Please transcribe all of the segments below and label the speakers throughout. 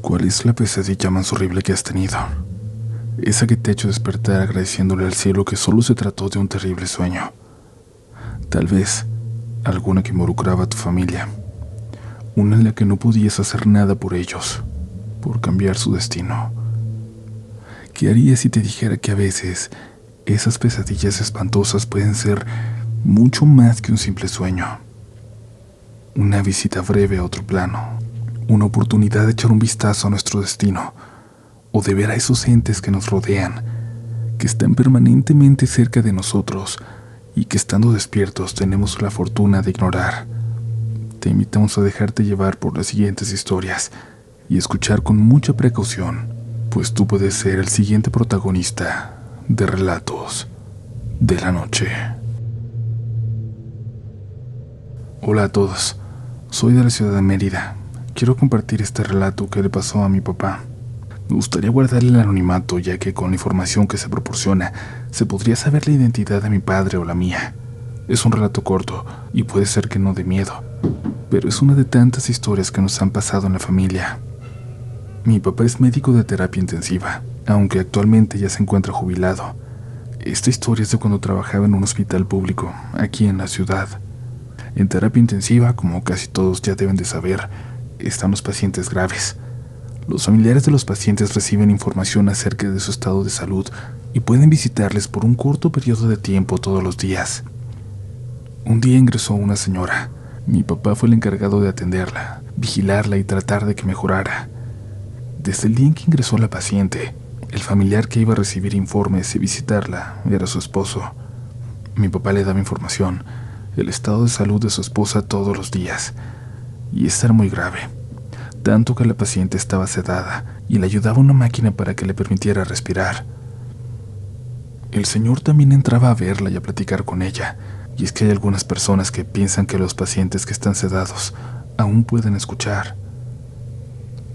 Speaker 1: ¿Cuál es la pesadilla más horrible que has tenido? Esa que te ha hecho despertar agradeciéndole al cielo que solo se trató de un terrible sueño. Tal vez alguna que involucraba a tu familia. Una en la que no podías hacer nada por ellos, por cambiar su destino. ¿Qué harías si te dijera que a veces esas pesadillas espantosas pueden ser mucho más que un simple sueño? Una visita breve a otro plano, una oportunidad de echar un vistazo a nuestro destino, o de ver a esos entes que nos rodean, que están permanentemente cerca de nosotros y que estando despiertos tenemos la fortuna de ignorar. Te invitamos a dejarte llevar por las siguientes historias y escuchar con mucha precaución, pues tú puedes ser el siguiente protagonista de Relatos de la Noche. Hola a todos, soy de la ciudad de Mérida. Quiero compartir este relato que le pasó a mi papá. Me gustaría guardarle el anonimato, ya que con la información que se proporciona se podría saber la identidad de mi padre o la mía. Es un relato corto y puede ser que no dé miedo, pero es una de tantas historias que nos han pasado en la familia. Mi papá es médico de terapia intensiva, aunque actualmente ya se encuentra jubilado. Esta historia es de cuando trabajaba en un hospital público, aquí en la ciudad. En terapia intensiva, como casi todos ya deben de saber, están los pacientes graves. Los familiares de los pacientes reciben información acerca de su estado de salud y pueden visitarles por un corto periodo de tiempo todos los días. Un día ingresó una señora. Mi papá fue el encargado de atenderla, vigilarla y tratar de que mejorara. Desde el día en que ingresó la paciente, el familiar que iba a recibir informes y visitarla era su esposo. Mi papá le daba información, el estado de salud de su esposa todos los días, y esta era muy grave, tanto que la paciente estaba sedada y le ayudaba una máquina para que le permitiera respirar. El señor también entraba a verla y a platicar con ella, y es que hay algunas personas que piensan que los pacientes que están sedados aún pueden escuchar.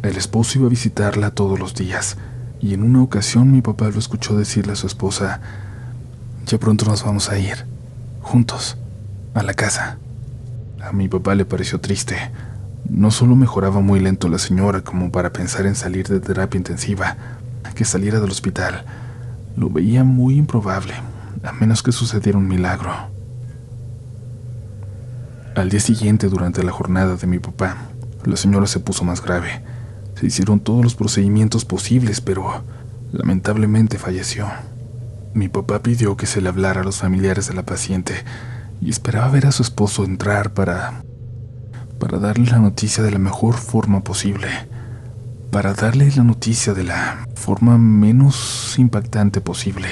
Speaker 1: El esposo iba a visitarla todos los días, y en una ocasión mi papá lo escuchó decirle a su esposa: «Ya pronto nos vamos a ir, juntos, a la casa». A mi papá le pareció triste. No solo mejoraba muy lento la señora como para pensar en salir de terapia intensiva, que saliera del hospital. Lo veía muy improbable, a menos que sucediera un milagro. Al día siguiente, durante la jornada de mi papá, la señora se puso más grave. Se hicieron todos los procedimientos posibles, pero lamentablemente falleció. Mi papá pidió que se le hablara a los familiares de la paciente y esperaba ver a su esposo entrar para darle la noticia de la mejor forma posible, para darle la noticia de la forma menos impactante posible.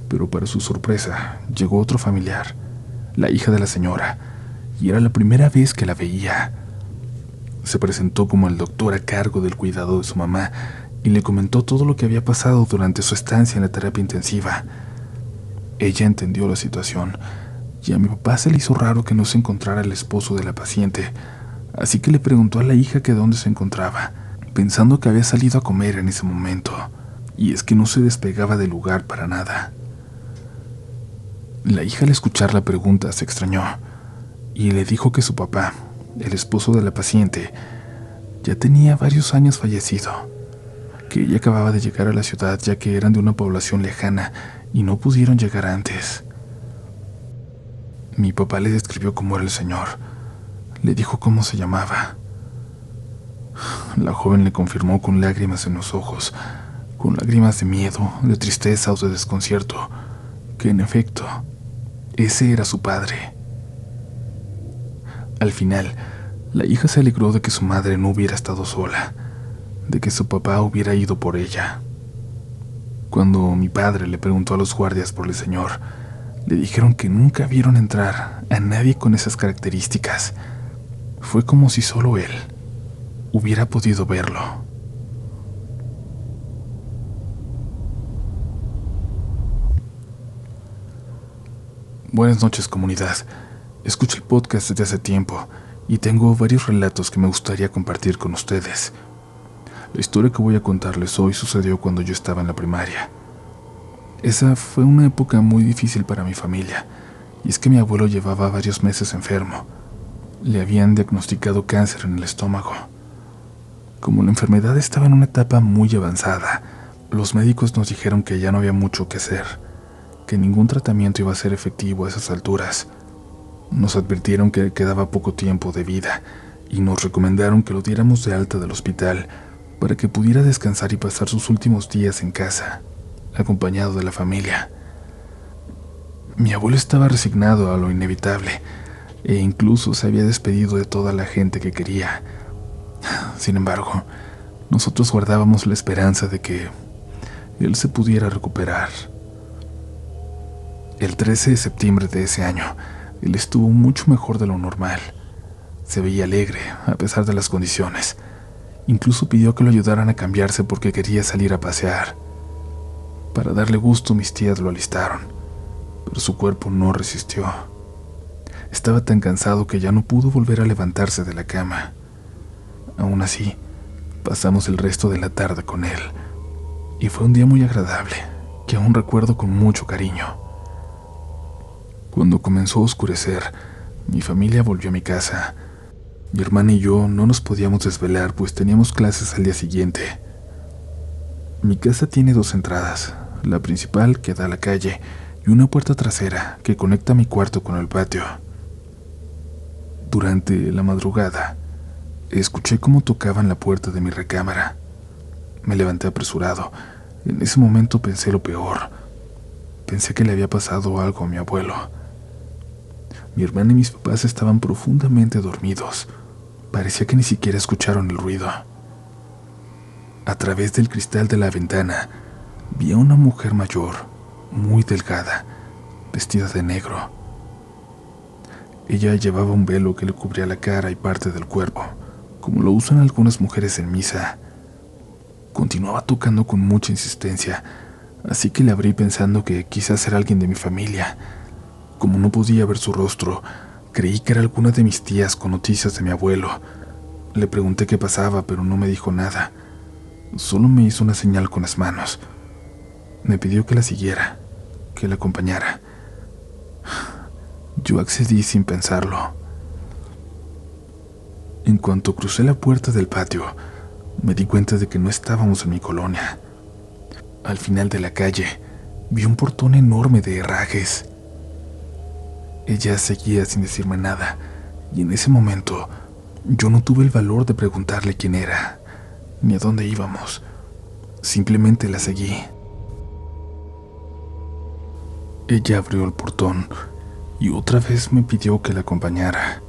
Speaker 1: Pero para su sorpresa, llegó otro familiar, la hija de la señora, y era la primera vez que la veía. Se presentó como el doctor a cargo del cuidado de su mamá y le comentó todo lo que había pasado durante su estancia en la terapia intensiva. Ella entendió la situación, y a mi papá se le hizo raro que no se encontrara el esposo de la paciente, así que le preguntó a la hija que dónde se encontraba, pensando que había salido a comer en ese momento, y es que no se despegaba del lugar para nada. La hija, al escuchar la pregunta, se extrañó, y le dijo que su papá, el esposo de la paciente, ya tenía varios años fallecido, que ella acababa de llegar a la ciudad ya que eran de una población lejana y no pudieron llegar antes. Mi papá le describió cómo era el señor, le dijo cómo se llamaba. La joven le confirmó con lágrimas en los ojos, con lágrimas de miedo, de tristeza o de desconcierto, que en efecto, ese era su padre. Al final, la hija se alegró de que su madre no hubiera estado sola, de que su papá hubiera ido por ella. Cuando mi padre le preguntó a los guardias por el señor, le dijeron que nunca vieron entrar a nadie con esas características. Fue como si solo él hubiera podido verlo. Buenas noches, comunidad. Escucho el podcast desde hace tiempo y tengo varios relatos que me gustaría compartir con ustedes. La historia que voy a contarles hoy sucedió cuando yo estaba en la primaria. Esa fue una época muy difícil para mi familia, y es que mi abuelo llevaba varios meses enfermo. Le habían diagnosticado cáncer en el estómago. Como la enfermedad estaba en una etapa muy avanzada, los médicos nos dijeron que ya no había mucho que hacer, que ningún tratamiento iba a ser efectivo a esas alturas. Nos advirtieron que quedaba poco tiempo de vida y nos recomendaron que lo diéramos de alta del hospital para que pudiera descansar y pasar sus últimos días en casa, acompañado de la familia. Mi abuelo estaba resignado a lo inevitable e incluso se había despedido de toda la gente que quería. Sin embargo, nosotros guardábamos la esperanza de que él se pudiera recuperar. El 13 de septiembre de ese año, él estuvo mucho mejor de lo normal. Se veía alegre, a pesar de las condiciones. Incluso pidió que lo ayudaran a cambiarse porque quería salir a pasear. Para darle gusto, mis tías lo alistaron, pero su cuerpo no resistió. Estaba tan cansado que ya no pudo volver a levantarse de la cama. Aún así, pasamos el resto de la tarde con él, y fue un día muy agradable, que aún recuerdo con mucho cariño. Cuando comenzó a oscurecer, mi familia volvió a mi casa. Mi hermana y yo no nos podíamos desvelar, pues teníamos clases al día siguiente. Mi casa tiene 2 entradas, la principal que da a la calle y una puerta trasera que conecta mi cuarto con el patio. Durante la madrugada, escuché cómo tocaban la puerta de mi recámara. Me levanté apresurado. En ese momento pensé lo peor. Pensé que le había pasado algo a mi abuelo. Mi hermana y mis papás estaban profundamente dormidos. Parecía que ni siquiera escucharon el ruido. A través del cristal de la ventana, vi a una mujer mayor, muy delgada, vestida de negro. Ella llevaba un velo que le cubría la cara y parte del cuerpo, como lo usan algunas mujeres en misa. Continuaba tocando con mucha insistencia, así que le abrí pensando que quizás era alguien de mi familia. Como no podía ver su rostro, creí que era alguna de mis tías con noticias de mi abuelo. Le pregunté qué pasaba, pero no me dijo nada. Solo me hizo una señal con las manos. Me pidió que la siguiera, que la acompañara. Yo accedí sin pensarlo. En cuanto crucé la puerta del patio, me di cuenta de que no estábamos en mi colonia. Al final de la calle, vi un portón enorme de herrajes. Ella seguía sin decirme nada, y en ese momento yo no tuve el valor de preguntarle quién era, ni a dónde íbamos. Simplemente la seguí. Ella abrió el portón y otra vez me pidió que la acompañara.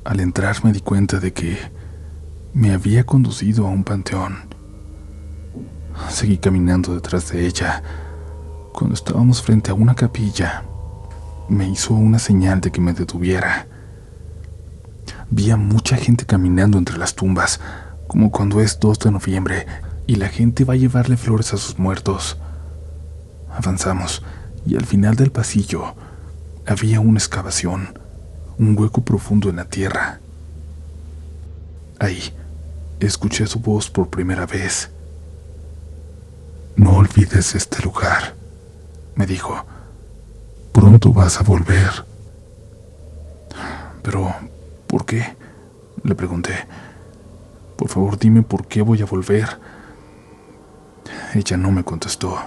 Speaker 1: Al entrar me di cuenta de que me había conducido a un panteón. Seguí caminando detrás de ella. Cuando estábamos frente a una capilla, me hizo una señal de que me detuviera. Vi a mucha gente caminando entre las tumbas, como cuando es 2 de noviembre y la gente va a llevarle flores a sus muertos. Avanzamos y al final del pasillo había una excavación, un hueco profundo en la tierra. Ahí escuché su voz por primera vez. «No olvides este lugar», me dijo. «Pronto vas a volver». «¿Pero por qué?», le pregunté. «Por favor, dime por qué voy a volver». Ella no me contestó.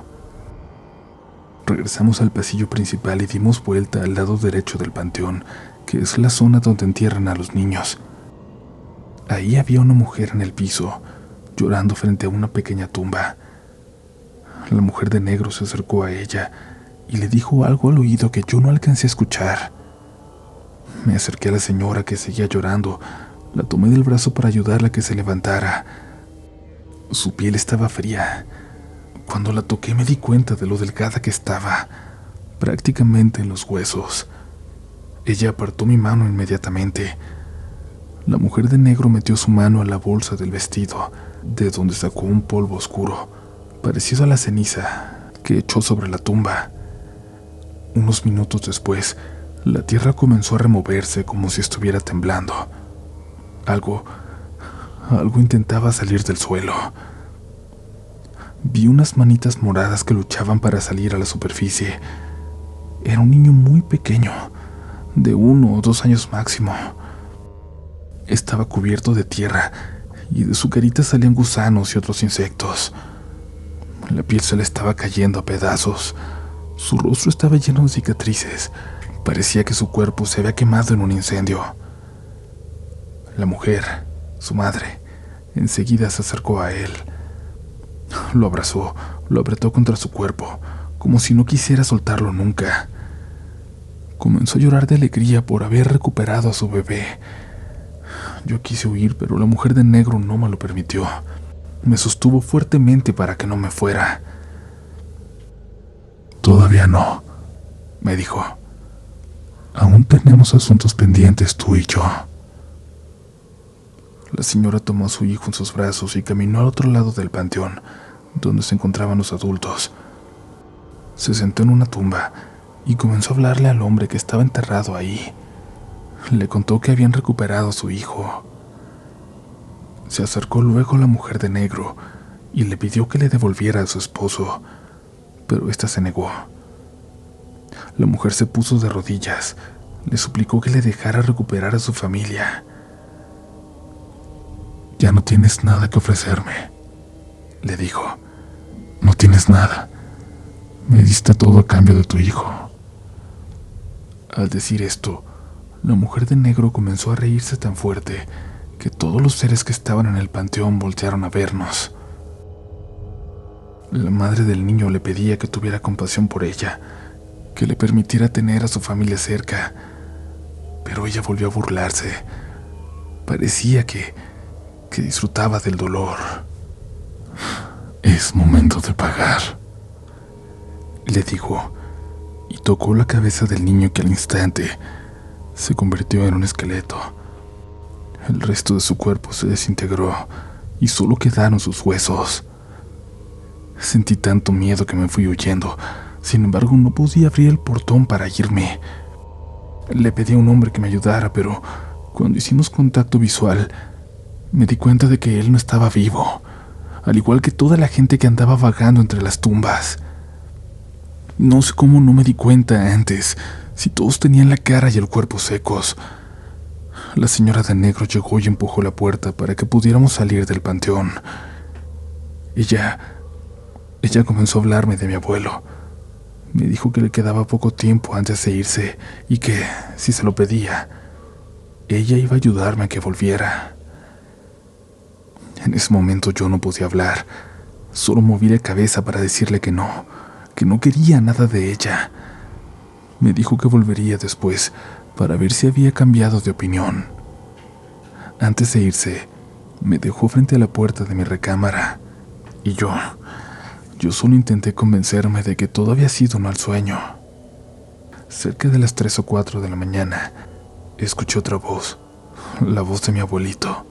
Speaker 1: Regresamos al pasillo principal y dimos vuelta al lado derecho del panteón, que es la zona donde entierran a los niños. Ahí había una mujer en el piso, llorando frente a una pequeña tumba. La mujer de negro se acercó a ella y le dijo algo al oído que yo no alcancé a escuchar. Me acerqué a la señora que seguía llorando, la tomé del brazo para ayudarla a que se levantara. Su piel estaba fría. Cuando la toqué me di cuenta de lo delgada que estaba, prácticamente en los huesos. Ella apartó mi mano inmediatamente. La mujer de negro metió su mano a la bolsa del vestido, de donde sacó un polvo oscuro, parecido a la ceniza, que echó sobre la tumba. Unos minutos después, la tierra comenzó a removerse como si estuviera temblando. Algo intentaba salir del suelo. Vi unas manitas moradas que luchaban para salir a la superficie. Era un niño muy pequeño, de 1 o 2 años máximo. Estaba cubierto de tierra y de su carita salían gusanos y otros insectos. La piel se le estaba cayendo a pedazos. Su rostro estaba lleno de cicatrices. Parecía que su cuerpo se había quemado en un incendio. La mujer, su madre, enseguida se acercó a él. Lo abrazó, lo apretó contra su cuerpo, como si no quisiera soltarlo nunca. Comenzó a llorar de alegría por haber recuperado a su bebé. Yo quise huir, pero la mujer de negro no me lo permitió. Me sostuvo fuertemente para que no me fuera. «Todavía no», me dijo. «Aún tenemos asuntos pendientes tú y yo». La señora tomó a su hijo en sus brazos y caminó al otro lado del panteón, donde se encontraban los adultos. Se sentó en una tumba y comenzó a hablarle al hombre que estaba enterrado ahí. Le contó que habían recuperado a su hijo. Se acercó luego a la mujer de negro y le pidió que le devolviera a su esposo, pero ésta se negó. La mujer se puso de rodillas, le suplicó que le dejara recuperar a su familia. «Ya no tienes nada que ofrecerme», le dijo. «No tienes nada. Me diste todo a cambio de tu hijo». Al decir esto, la mujer de negro comenzó a reírse tan fuerte que todos los seres que estaban en el panteón voltearon a vernos. La madre del niño le pedía que tuviera compasión por ella, que le permitiera tener a su familia cerca, pero ella volvió a burlarse. Parecía que disfrutaba del dolor. «Es momento de pagar», le dijo, y tocó la cabeza del niño, que al instante se convirtió en un esqueleto. El resto de su cuerpo se desintegró y solo quedaron sus huesos. Sentí tanto miedo que me fui huyendo. Sin embargo, no podía abrir el portón para irme. Le pedí a un hombre que me ayudara, pero cuando hicimos contacto visual, me di cuenta de que él no estaba vivo, al igual que toda la gente que andaba vagando entre las tumbas. No sé cómo no me di cuenta antes, si todos tenían la cara y el cuerpo secos. La señora de negro llegó y empujó la puerta para que pudiéramos salir del panteón. Ella comenzó a hablarme de mi abuelo. Me dijo que le quedaba poco tiempo antes de irse y que, si se lo pedía, ella iba a ayudarme a que volviera. En ese momento yo no podía hablar. Solo moví la cabeza para decirle que no quería nada de ella. Me dijo que volvería después para ver si había cambiado de opinión. Antes de irse, me dejó frente a la puerta de mi recámara y yo solo intenté convencerme de que todo había sido un mal sueño. Cerca de las 3 o 4 de la mañana, escuché otra voz, la voz de mi abuelito.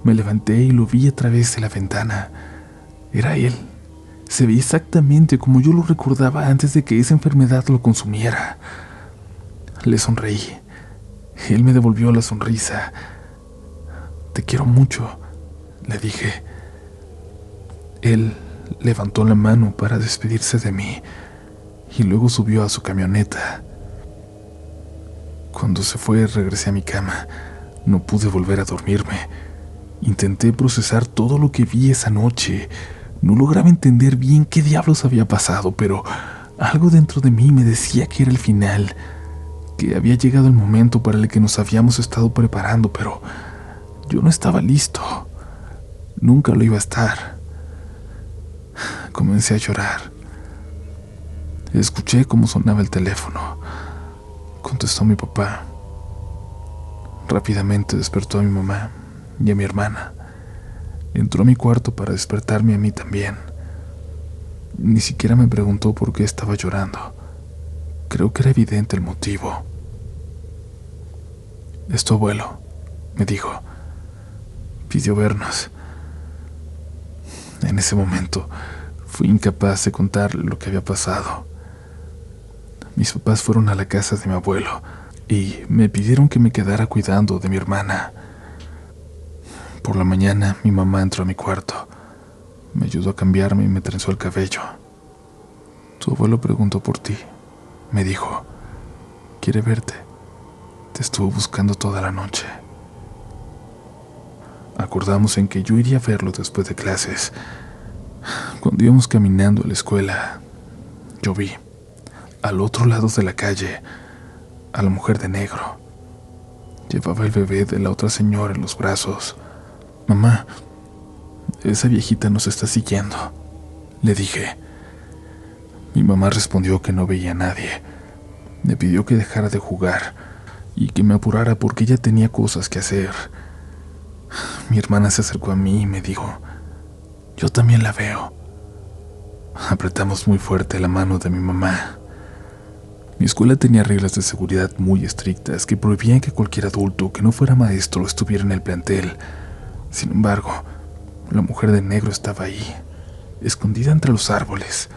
Speaker 1: Me levanté y lo vi a través de la ventana. Era él. Se veía exactamente como yo lo recordaba antes de que esa enfermedad lo consumiera. Le sonreí. Él me devolvió la sonrisa. «Te quiero mucho», le dije. Él levantó la mano para despedirse de mí y luego subió a su camioneta. Cuando se fue, regresé a mi cama. No pude volver a dormirme. Intenté procesar todo lo que vi esa noche. No lograba entender bien qué diablos había pasado, pero algo dentro de mí me decía que era el final, que había llegado el momento para el que nos habíamos estado preparando, pero yo no estaba listo. Nunca lo iba a estar. Comencé a llorar. Escuché cómo sonaba el teléfono. Contestó mi papá. Rápidamente despertó a mi mamá y a mi hermana. Entró a mi cuarto para despertarme a mí también. Ni siquiera me preguntó por qué estaba llorando. Creo que era evidente el motivo. «Es tu abuelo», me dijo. «Pidió vernos». En ese momento fui incapaz de contar lo que había pasado. Mis papás fueron a la casa de mi abuelo y me pidieron que me quedara cuidando de mi hermana. Por la mañana mi mamá entró a mi cuarto, me ayudó a cambiarme y me trenzó el cabello. «Tu abuelo preguntó por ti», me dijo. «Quiere verte. Te estuvo buscando toda la noche». Acordamos en que yo iría a verlo después de clases. Cuando íbamos caminando a la escuela, yo vi, al otro lado de la calle, a la mujer de negro. Llevaba el bebé de la otra señora en los brazos. «Mamá, esa viejita nos está siguiendo», le dije. Mi mamá respondió que no veía a nadie. Me pidió que dejara de jugar y que me apurara porque ella tenía cosas que hacer. Mi hermana se acercó a mí y me dijo: «Yo también la veo». Apretamos muy fuerte la mano de mi mamá. Mi escuela tenía reglas de seguridad muy estrictas que prohibían que cualquier adulto que no fuera maestro estuviera en el plantel. Sin embargo, la mujer de negro estaba ahí, escondida entre los árboles,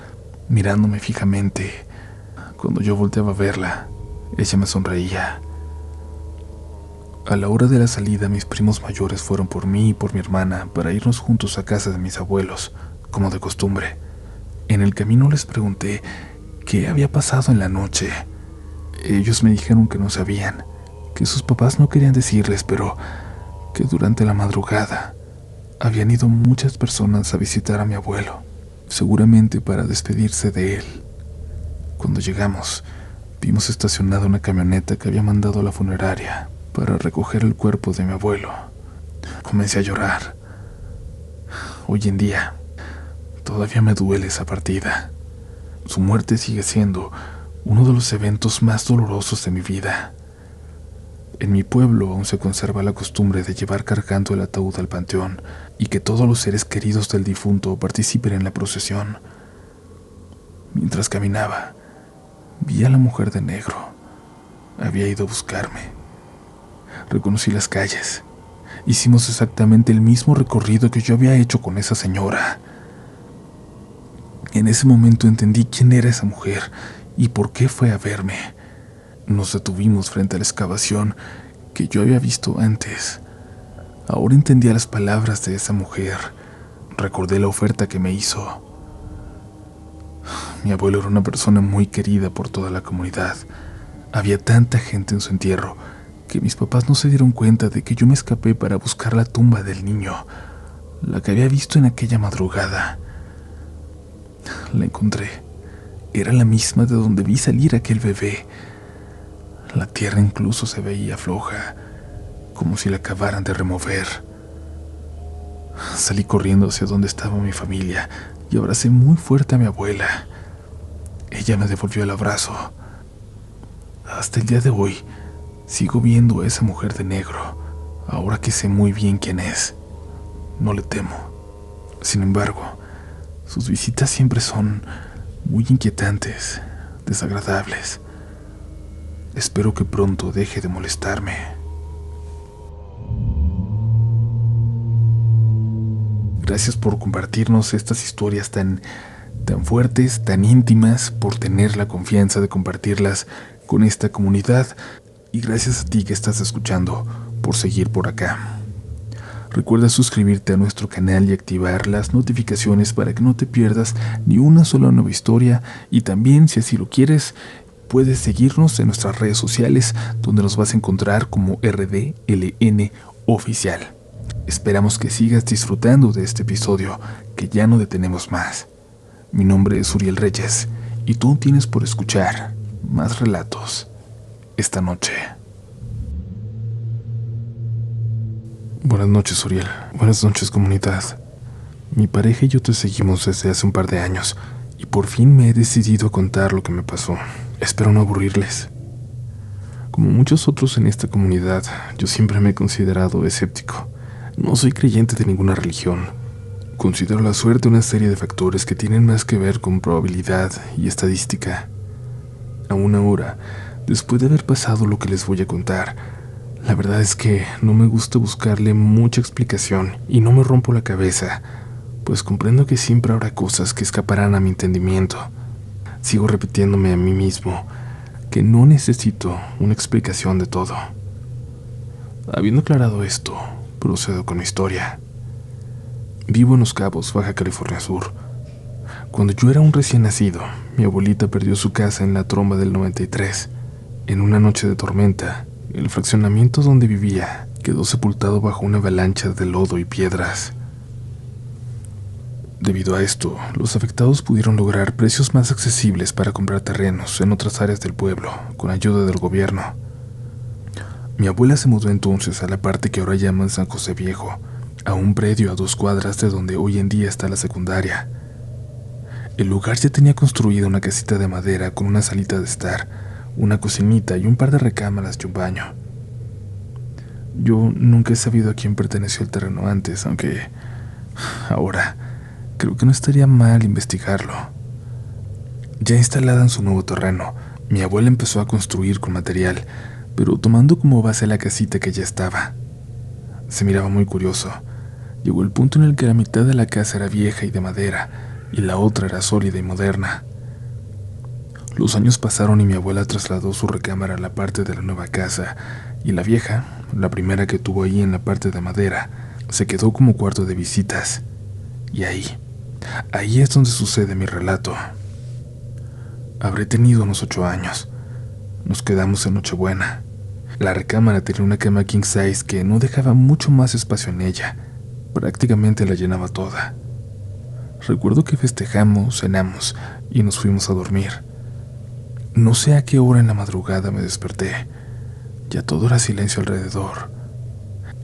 Speaker 1: mirándome fijamente. Cuando yo volteaba a verla, ella me sonreía. A la hora de la salida, mis primos mayores fueron por mí y por mi hermana para irnos juntos a casa de mis abuelos, como de costumbre. En el camino les pregunté qué había pasado en la noche. Ellos me dijeron que no sabían, que sus papás no querían decirles, pero que durante la madrugada habían ido muchas personas a visitar a mi abuelo, seguramente para despedirse de él. Cuando llegamos, vimos estacionada una camioneta que había mandado a la funeraria para recoger el cuerpo de mi abuelo. Comencé a llorar. Hoy en día, todavía me duele esa partida. Su muerte sigue siendo uno de los eventos más dolorosos de mi vida. En mi pueblo aún se conserva la costumbre de llevar cargando el ataúd al panteón y que todos los seres queridos del difunto participen en la procesión. Mientras caminaba, vi a la mujer de negro. Había ido a buscarme. Reconocí las calles. Hicimos exactamente el mismo recorrido que yo había hecho con esa señora. En ese momento entendí quién era esa mujer y por qué fue a verme. Nos detuvimos frente a la excavación que yo había visto antes. Ahora entendía las palabras de esa mujer. Recordé la oferta que me hizo. Mi abuelo era una persona muy querida por toda la comunidad. Había tanta gente en su entierro que mis papás no se dieron cuenta de que yo me escapé para buscar la tumba del niño, la que había visto en aquella madrugada. La encontré. Era la misma de donde vi salir aquel bebé. La tierra incluso se veía floja, como si la acabaran de remover. Salí corriendo hacia donde estaba mi familia y abracé muy fuerte a mi abuela. Ella me devolvió el abrazo. Hasta el día de hoy, sigo viendo a esa mujer de negro, ahora que sé muy bien quién es. No le temo. Sin embargo, sus visitas siempre son muy inquietantes, desagradables. Espero que pronto deje de molestarme. Gracias por compartirnos estas historias tan fuertes, tan íntimas, por tener la confianza de compartirlas con esta comunidad. Y gracias a ti que estás escuchando, por seguir por acá. Recuerda suscribirte a nuestro canal y activar las notificaciones para que no te pierdas ni una sola nueva historia. Y también, si así lo quieres, puedes seguirnos en nuestras redes sociales, donde nos vas a encontrar como RDLN Oficial. Esperamos que sigas disfrutando de este episodio, que ya no detenemos más. Mi nombre es Uriel Reyes, y tú tienes por escuchar más relatos esta noche. Buenas noches, Uriel. Buenas noches, comunidad. Mi pareja y yo te seguimos desde hace un par de años, y por fin me he decidido a contar lo que me pasó. Espero no aburrirles. Como muchos otros en esta comunidad, yo siempre me he considerado escéptico. No soy creyente de ninguna religión. Considero la suerte una serie de factores que tienen más que ver con probabilidad y estadística. Aún ahora, después de haber pasado lo que les voy a contar, la verdad es que no me gusta buscarle mucha explicación y no me rompo la cabeza, pues comprendo que siempre habrá cosas que escaparán a mi entendimiento. Sigo repitiéndome a mí mismo que no necesito una explicación de todo. Habiendo aclarado esto, procedo con mi historia. Vivo en Los Cabos, Baja California Sur. Cuando yo era un recién nacido, mi abuelita perdió su casa en la tromba del 93. En una noche de tormenta, el fraccionamiento donde vivía quedó sepultado bajo una avalancha de lodo y piedras. Debido a esto, los afectados pudieron lograr precios más accesibles para comprar terrenos en otras áreas del pueblo, con ayuda del gobierno. Mi abuela se mudó entonces a la parte que ahora llaman San José Viejo, a un predio a 2 cuadras de donde hoy en día está la secundaria. El lugar ya tenía construida una casita de madera con una salita de estar, una cocinita y un par de recámaras y un baño. Yo nunca he sabido a quién perteneció el terreno antes, aunque ahora creo que no estaría mal investigarlo. Ya instalada en su nuevo terreno, mi abuela empezó a construir con material, pero tomando como base la casita que ya estaba. Se miraba muy curioso. Llegó el punto en el que la mitad de la casa era vieja y de madera, y la otra era sólida y moderna. Los años pasaron y mi abuela trasladó su recámara a la parte de la nueva casa, y la vieja, la primera que tuvo ahí en la parte de madera, se quedó como cuarto de visitas. Y ahí es donde sucede mi relato. Habré tenido unos 8 años. Nos quedamos en Nochebuena. La recámara tenía una cama king size que no dejaba mucho más espacio en ella. Prácticamente la llenaba toda. Recuerdo que festejamos, cenamos y nos fuimos a dormir. No sé a qué hora en la madrugada me desperté. Ya todo era silencio alrededor.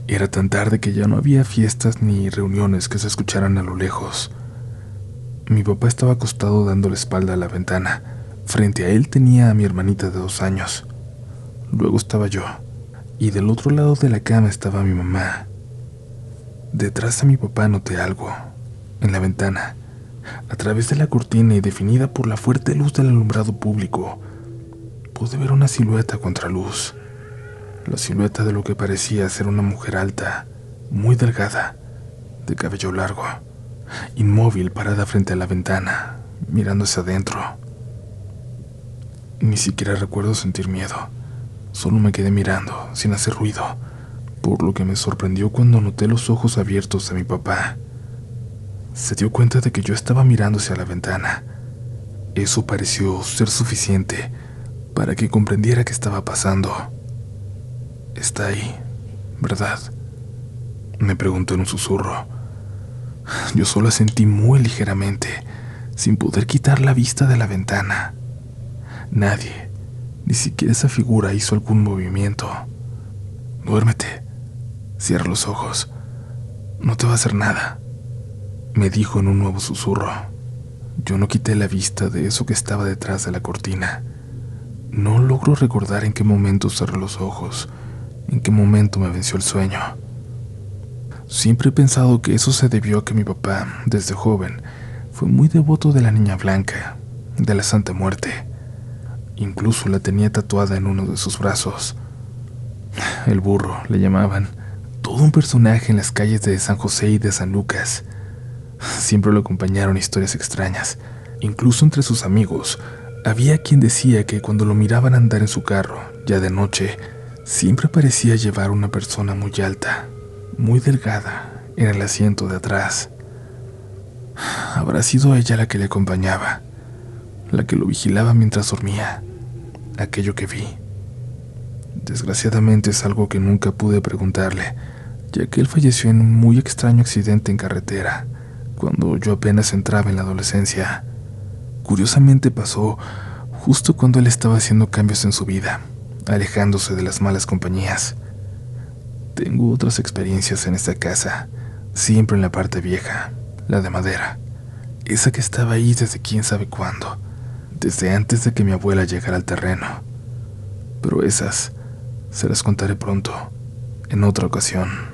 Speaker 1: Era tan tarde que ya no había fiestas ni reuniones que se escucharan a lo lejos. Mi papá estaba acostado dando la espalda a la ventana. Frente a él tenía a mi hermanita de 2 años. Luego estaba yo, y del otro lado de la cama estaba mi mamá. Detrás de mi papá noté algo, en la ventana, a través de la cortina y definida por la fuerte luz del alumbrado público. Pude ver una silueta contra luz, la silueta de lo que parecía ser una mujer alta, muy delgada, de cabello largo, inmóvil parada frente a la ventana, mirándose adentro. Ni siquiera recuerdo sentir miedo. Solo me quedé mirando, sin hacer ruido, por lo que me sorprendió cuando noté los ojos abiertos de mi papá. Se dio cuenta de que yo estaba mirando hacia la ventana. Eso pareció ser suficiente para que comprendiera qué estaba pasando. «Está ahí, ¿verdad?», me preguntó en un susurro. Yo solo asentí muy ligeramente, sin poder quitar la vista de la ventana. Nadie, ni siquiera esa figura, hizo algún movimiento. «Duérmete, cierra los ojos, no te va a hacer nada», me dijo en un nuevo susurro. Yo no quité la vista de eso que estaba detrás de la cortina. No logro recordar en qué momento cerré los ojos, en qué momento me venció el sueño. Siempre he pensado que eso se debió a que mi papá, desde joven, fue muy devoto de la Niña Blanca, de la Santa Muerte. Incluso la tenía tatuada en uno de sus brazos. El burro, le llamaban, todo un personaje en las calles de San José y de San Lucas. Siempre lo acompañaron historias extrañas. Incluso entre sus amigos, había quien decía que cuando lo miraban andar en su carro, ya de noche, siempre parecía llevar una persona muy alta, muy delgada, en el asiento de atrás. Habrá sido ella la que le acompañaba, la que lo vigilaba mientras dormía, aquello que vi. Desgraciadamente es algo que nunca pude preguntarle, ya que él falleció en un muy extraño accidente en carretera, cuando yo apenas entraba en la adolescencia. Curiosamente pasó justo cuando él estaba haciendo cambios en su vida, alejándose de las malas compañías. Tengo otras experiencias en esta casa, siempre en la parte vieja, la de madera, esa que estaba ahí desde quién sabe cuándo, desde antes de que mi abuela llegara al terreno. Pero esas se las contaré pronto, en otra ocasión.